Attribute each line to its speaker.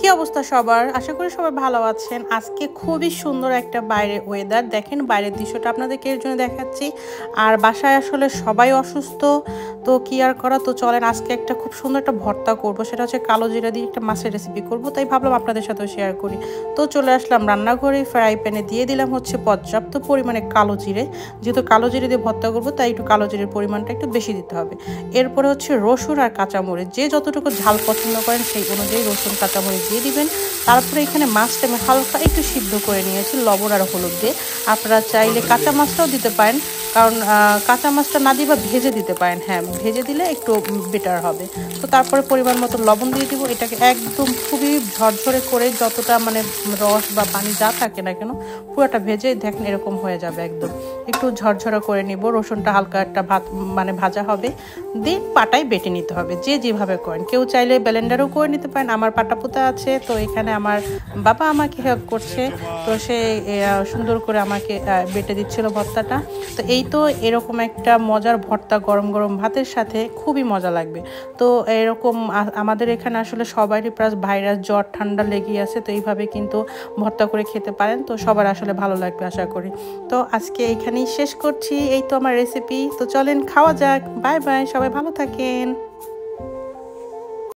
Speaker 1: কি অবস্থা সবার? আশা করি সবাই ভালো আছেন। আজকে খুবই সুন্দর একটা বাইরের ওয়েদার। দেখেন বাইরের দৃশ্যটা আপনাদেরকে এর জন্য দেখাচ্ছি। আর বাসায় আসলে সবাই অসুস্থ, তো কি আর করা। তো চলেন আজকে একটা খুব সুন্দর একটা ভর্তা করব, সেটা হচ্ছে কালো জিরা দিয়ে একটা মাছের রেসিপি করব, তাই ভাবলাম আপনাদের সাথেও শেয়ার করি। তো চলে আসলাম রান্নাঘরে, ফ্রাই প্যানে দিয়ে দিলাম হচ্ছে পর্যাপ্ত পরিমাণে কালো জিরে। যেহেতু কালো জিরে দিয়ে ভর্তা করব তাই একটু কালো জিরের পরিমাণটা একটু বেশি দিতে হবে। এরপরে হচ্ছে রসুন আর কাঁচামরিচ, যে যতটুকু ঝাল পছন্দ করেন সেই অনুযায়ী রসুন কাঁচামরিচ দিয়ে দিবেন। তারপরে এখানে মাছটা আমি হালকা একটু সিদ্ধ করে নিয়েছি লবণ আর হলুদ দিয়ে। আপনারা চাইলে কাঁচা মাছটাও দিতে পারেন, কারণ কাঁচা মাছটা না দিয়ে বা ভেজে দিতে পারেন। হ্যাঁ, ভেজে দিলে একটু বেটার হবে। তো তারপরে পরিমাণ মতো লবণ দিয়ে দিব। এটাকে একদম খুবই ঝরঝরে করে, যতটা মানে রস বা পানি যা থাকে না কেন পুরোটা ভেজে দেখেন এরকম হয়ে যাবে। একদম একটু ঝরঝরে করে নিব। রসুনটা হালকা একটা ভাজা হবে, দিয়ে পাটায় বেটে নিতে হবে, যে যেভাবে করেন। কেউ চাইলে ব্লেন্ডারও করে নিতে পারেন। আমার পাটাপোতা আছে, তো এখানে আমার বাবা আমাকে হেল্প করছে, তো সে সুন্দর করে আমাকে বেটে দিচ্ছিল ভর্তাটা। তো এই তো এরকম একটা মজার ভর্তা গরম গরম ভাতের সাথে খুবই মজা লাগবে। তো এরকম আমাদের এখানে আসলে সবারই প্রায় ভাইরাস জ্বর ঠান্ডা লেগেই আছে, তো এইভাবে কিন্তু ভর্তা করে খেতে পারেন, তো সবার আসলে ভালো লাগবে আশা করি। তো আজকে এইখানেই শেষ করছি। এই তো আমার রেসিপি। তো চলেন খাওয়া যাক। বাই বাই, সবাই ভালো থাকেন।